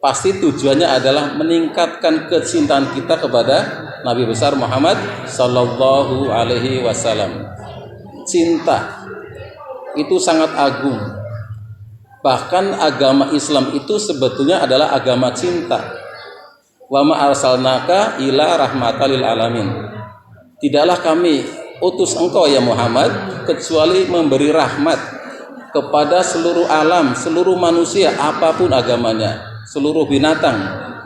pasti tujuannya adalah meningkatkan kecintaan kita kepada Nabi besar Muhammad Sallallahu Alaihi Wasallam. Cinta itu sangat agung. Bahkan agama Islam itu sebetulnya adalah agama cinta. Wa ma arsalnaka ila rahmatan lil alamin. Tidaklah kami utus engkau ya Muhammad kecuali memberi rahmat kepada seluruh alam, seluruh manusia apapun agamanya, seluruh binatang,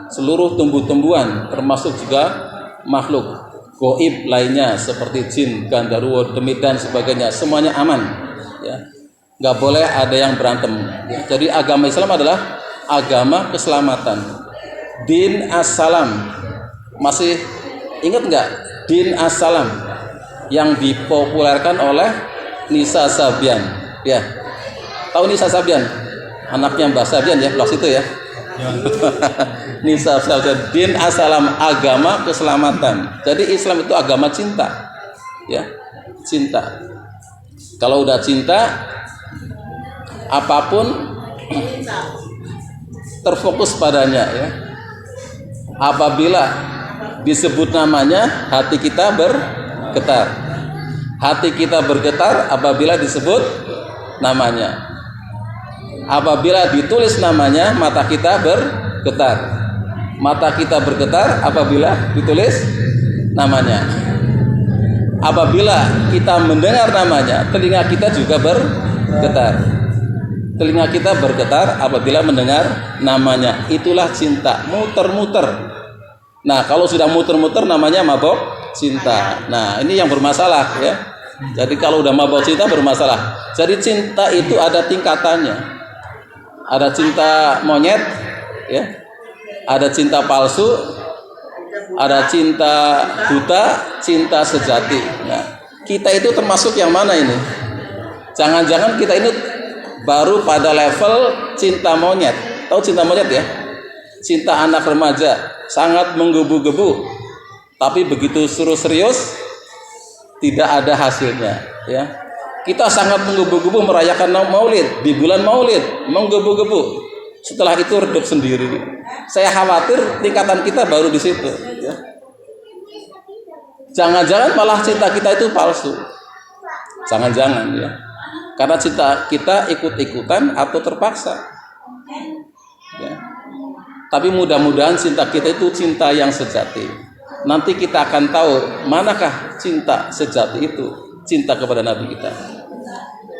seluruh tumbuh-tumbuhan, termasuk juga makhluk gaib lainnya seperti jin, gandarwo, demit dan sebagainya, semuanya aman ya. Nggak boleh ada yang berantem ya. Jadi agama Islam adalah agama keselamatan. Din as-salam. Masih ingat nggak din as-salam yang dipopulerkan oleh Nisa Sabian ya? Tahu Nisa Sabian? Anaknya Mbah Sabian ya, blog situ ya. Nisa Sabian, din as-salam, agama keselamatan. Jadi Islam itu agama cinta ya, cinta. Kalau udah cinta, apapun terfokus padanya ya. Apabila disebut namanya, hati kita bergetar. Hati kita bergetar apabila disebut namanya. Apabila ditulis namanya, mata kita bergetar. Mata kita bergetar apabila ditulis namanya. Apabila kita mendengar namanya, telinga kita juga bergetar. Telinga kita bergetar apabila mendengar namanya. Itulah cinta, muter-muter. Nah, kalau sudah muter-muter namanya mabok cinta. Nah, ini yang bermasalah ya. Jadi kalau udah mabok cinta bermasalah. Jadi cinta itu ada tingkatannya. Ada cinta monyet ya. Ada cinta palsu, ada cinta buta, cinta sejati. Nah, kita itu termasuk yang mana ini? Jangan-jangan kita ini baru pada level cinta monyet. Tahu cinta monyet ya? Cinta anak remaja, sangat menggebu-gebu. Tapi begitu suruh serius, tidak ada hasilnya. Ya, kita sangat menggebu-gebu merayakan Maulid di bulan Maulid, menggebu-gebu. Setelah itu redup sendiri. Saya khawatir tingkatan kita baru di situ. Ya. Jangan-jangan malah cinta kita itu palsu. Jangan-jangan ya. Karena cinta kita ikut-ikutan atau terpaksa. Ya. Tapi mudah-mudahan cinta kita itu cinta yang sejati. Nanti kita akan tahu manakah cinta sejati itu, cinta kepada Nabi kita.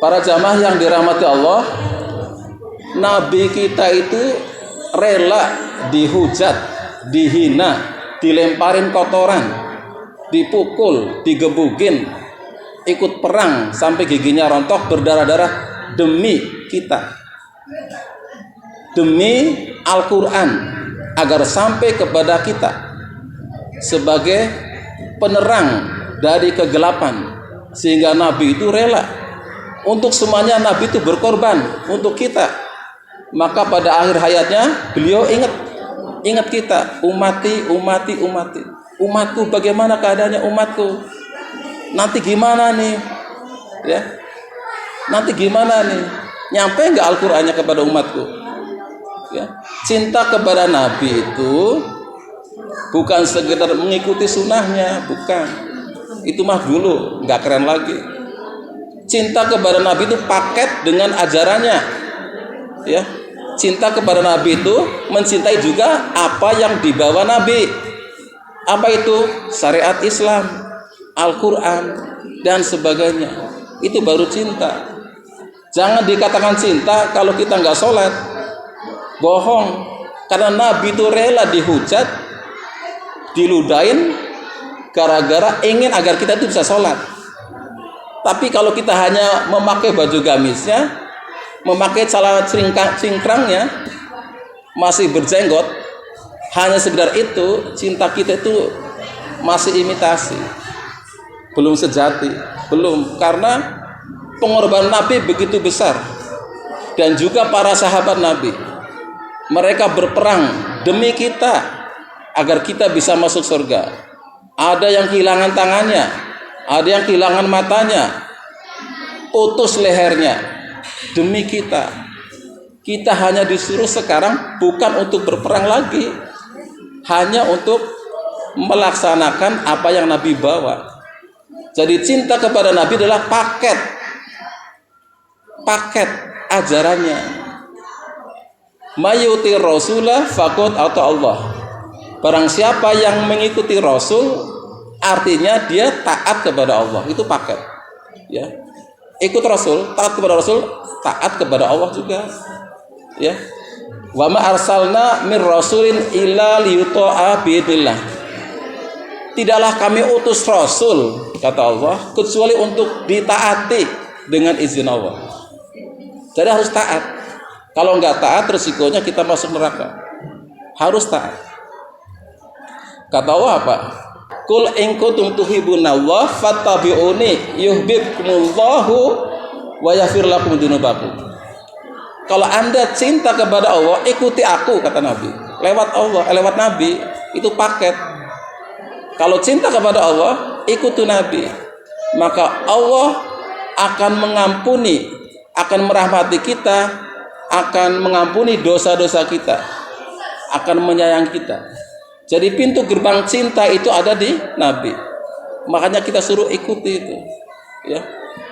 Para jamaah yang dirahmati Allah, Nabi kita itu rela dihujat, dihina, dilemparin kotoran, dipukul, digebugin, ikut perang sampai giginya rontok, berdarah-darah demi kita, demi Al-Quran, agar sampai kepada kita sebagai penerang dari kegelapan. Sehingga Nabi itu rela untuk semuanya. Nabi itu berkorban untuk kita. Maka pada akhir hayatnya beliau ingat kita, umati. Umatku, bagaimana keadaannya umatku? Nanti gimana nih? Ya. Nanti gimana nih? Nyampe enggak Al-Qur'annya kepada umatku? Ya. Cinta kepada Nabi itu bukan sekedar mengikuti sunnahnya, bukan. Itu mah dulu, enggak keren lagi. Cinta kepada Nabi itu paket dengan ajarannya. Ya. Cinta kepada Nabi itu mencintai juga apa yang dibawa Nabi. Apa itu? Syariat Islam, Al-Quran, dan sebagainya. Itu baru cinta. Jangan dikatakan cinta kalau kita nggak sholat. Bohong. Karena Nabi itu rela dihujat, diludahin, gara-gara ingin agar kita itu bisa sholat. Tapi kalau kita hanya memakai baju gamisnya, memakai celana cingkrangnya, masih berjenggot, hanya sekedar itu, cinta kita itu masih imitasi, belum sejati, belum. Karena pengorbanan Nabi begitu besar, dan juga para sahabat Nabi, mereka berperang demi kita agar kita bisa masuk surga. Ada yang kehilangan tangannya, ada yang kehilangan matanya, putus lehernya demi kita Kita hanya disuruh sekarang bukan untuk berperang lagi, hanya untuk melaksanakan apa yang Nabi bawa. Jadi cinta kepada Nabi adalah paket ajarannya. Mayuti rasulah faqad ata Allah. Barang siapa yang mengikuti Rasul, artinya dia taat kepada Allah. Itu paket. Ya. Ikut Rasul, taat kepada Rasul, taat kepada Allah juga. Ya. Wa ma arsalna mir rasulin illa liyuta'a biidznillah. Tidaklah kami utus Rasul, kata Allah, kecuali untuk ditaati dengan izin Allah. Jadi harus taat. Kalau nggak taat, resikonya kita masuk neraka. Harus taat. Kata Allah apa? Qul in kuntum tuhibbunallaha fattabi'uni yuhibbukumullahu wa yaghfir lakum dzunubakum. Kalau Anda cinta kepada Allah, ikuti aku, kata Nabi. Lewat Allah, lewat Nabi, itu paket. Kalau cinta kepada Allah, ikuti Nabi. Maka Allah akan mengampuni, akan merahmati kita, akan mengampuni dosa-dosa kita, akan menyayangi kita. Jadi pintu gerbang cinta itu ada di Nabi. Makanya kita suruh ikuti itu. Ya.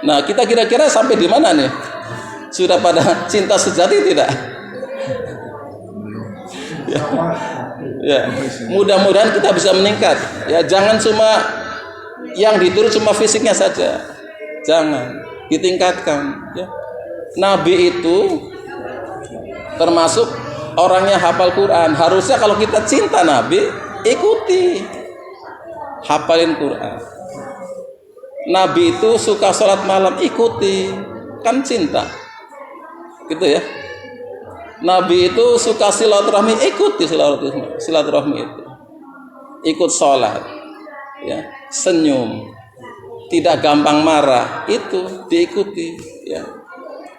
Nah, kita kira-kira sampai di mana nih? Sudah pada cinta sejati tidak? Ya. Ya. Mudah-mudahan kita bisa meningkat. Ya, jangan cuma yang dituruti cuma fisiknya saja. Jangan, ditingkatkan. Ya. Nabi itu termasuk orangnya hafal Quran. Harusnya kalau kita cinta Nabi, ikuti, hafalin Quran. Nabi itu suka sholat malam, ikuti, kan cinta. Gitu ya. Nabi itu suka silaturahmi, ikuti silaturahmi itu. Ikut sholat, ya, senyum, tidak gampang marah, itu diikuti, ya.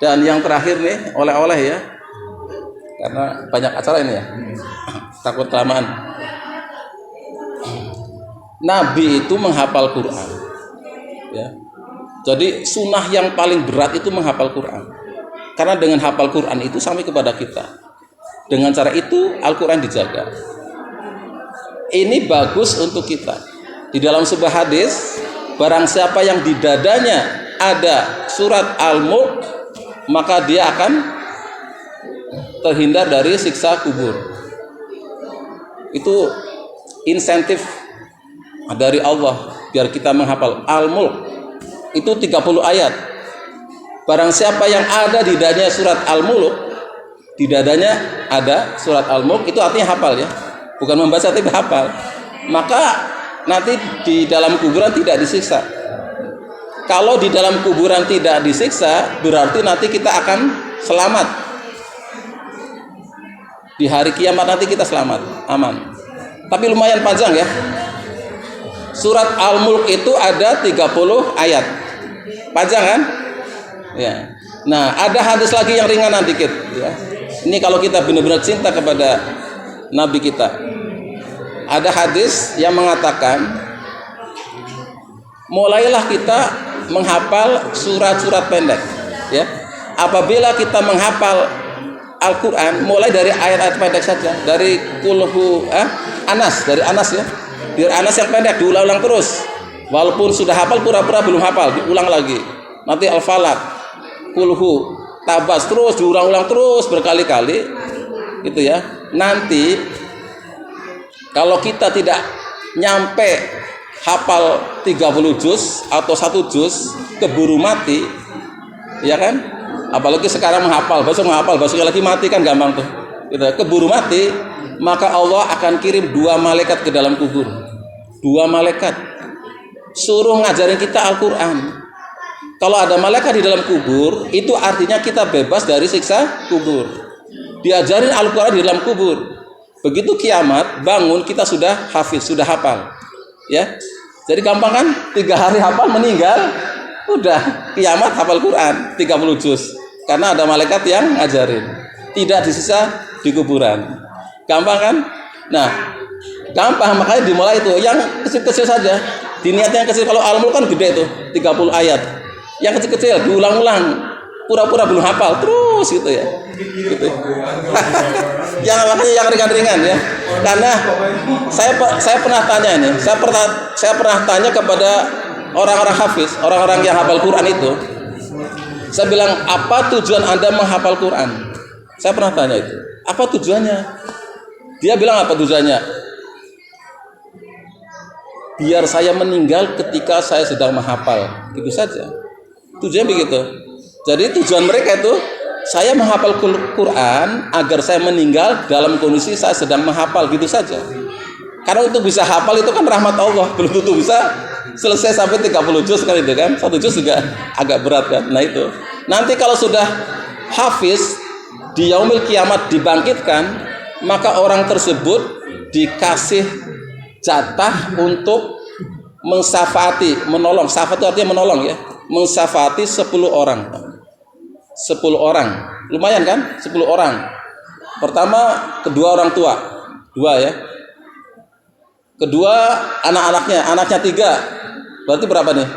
Dan yang terakhir nih, oleh-oleh ya, karena banyak acara ini ya, takut kelamaan. Nabi itu menghafal Quran, ya. Jadi sunnah yang paling berat itu menghafal Quran. Karena dengan hafal Quran itu sampai kepada kita. Dengan cara itu Al-Quran dijaga. Ini bagus untuk kita. Di dalam sebuah hadis, barang siapa yang di dadanya ada surat Al-Mulk, maka dia akan terhindar dari siksa kubur. Itu insentif dari Allah biar kita menghafal Al-Mulk. Itu 30 ayat. Barang siapa yang ada di dadanya surat Al-Mulk, di dadanya ada surat Al-Mulk, itu artinya hafal ya. Bukan membaca tapi hafal. Maka nanti di dalam kuburan tidak disiksa. Kalau di dalam kuburan tidak disiksa, berarti nanti kita akan selamat. Di hari kiamat nanti kita selamat, aman. Tapi lumayan panjang ya. Surat Al-Mulk itu ada 30 ayat. Panjang kan? Ya. Nah, ada hadis lagi yang ringanan dikit ya. Ini kalau kita benar-benar cinta kepada Nabi kita. Ada hadis yang mengatakan, mulailah kita menghafal surat-surat pendek ya. Apabila kita menghafal Al-Quran mulai dari ayat-ayat pendek saja, dari Anas, dari Anas ya. Dari Anas yang pendek diulang-ulang terus. Walaupun sudah hafal, pura-pura belum hafal, diulang lagi. Nanti Al-Falaq, Kulhu, Tabas, terus diulang-ulang terus berkali-kali gitu ya. Nanti kalau kita tidak nyampe hafal 30 juz atau 1 juz, keburu mati ya kan. Apalagi sekarang menghafal, besok lagi mati kan gampang tuh gitu. Keburu mati, maka Allah akan kirim 2 malaikat ke dalam kubur. 2 malaikat suruh ngajarin kita Al-Quran. Kalau ada malaikat di dalam kubur, itu artinya kita bebas dari siksa kubur. Diajarin Al-Quran di dalam kubur. Begitu kiamat, bangun kita sudah hafiz, sudah hafal. Ya. Jadi gampang kan? 3 hari hafal, meninggal, udah kiamat hafal Quran 30 juz. Karena ada malaikat yang ngajarin. Tidak disisa di kuburan. Gampang kan? Nah, gampang, makanya dimulai itu yang kecil-kecil saja. Diniatnya yang kecil. Kalau Al-Mulk kan gede tuh, 30 ayat. Yang kecil-kecil diulang-ulang, pura-pura belum hafal, terus gitu ya. Gitu. Yang ringan-ringan ya. Karena saya pernah tanya ini, saya pernah tanya kepada orang-orang hafiz, orang-orang yang hafal Quran itu. Saya bilang, apa tujuan Anda menghafal Quran? Saya pernah tanya itu. Apa tujuannya? Dia bilang apa tujuannya? Biar saya meninggal ketika saya sedang menghafal. Itu saja. Tujuannya begitu. Jadi tujuan mereka itu, saya menghafal Quran agar saya meninggal dalam kondisi saya sedang menghafal, gitu saja. Karena untuk bisa hafal itu kan rahmat Allah. Belum tentu bisa selesai sampai 30 juz kan itu kan. 1 juz juga agak berat kan. Nah itu. Nanti kalau sudah hafiz di yaumil kiamat dibangkitkan, maka orang tersebut dikasih jatah untuk mensyafaati, menolong. Syafaat itu artinya menolong ya. Mensyafaati 10 orang. 10 orang. Lumayan kan? 10 orang. Pertama, kedua orang tua. 2 ya. Kedua, anak-anaknya. Anaknya 3. Berarti berapa nih?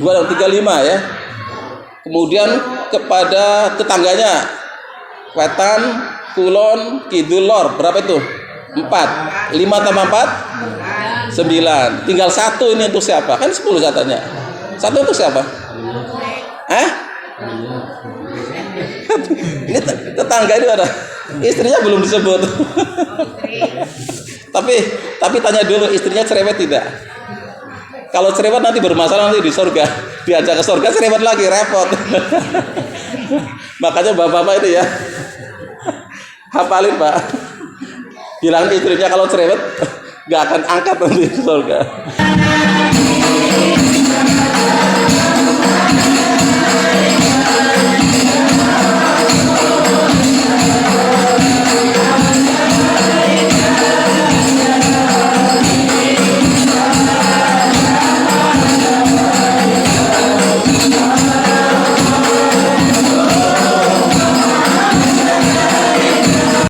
2 dan 3, 5 ya. Kemudian kepada tetangganya, wetan, kulon, kidul, lor, berapa itu? 4. 5 tambah 4 9. Tinggal 1 ini untuk siapa? Kan 10 katanya. 1 untuk siapa? Ini tetangga itu ada. Istrinya belum disebut. Tapi tanya dulu, istrinya cerewet tidak? Kalau cerewet nanti bermasalah nanti di surga. Diajak ke surga cerewet lagi, repot. Makanya bapak-bapak itu ya, hafalin Pak. Bilang istrinya kalau cerewet gak akan angkat nanti di surga.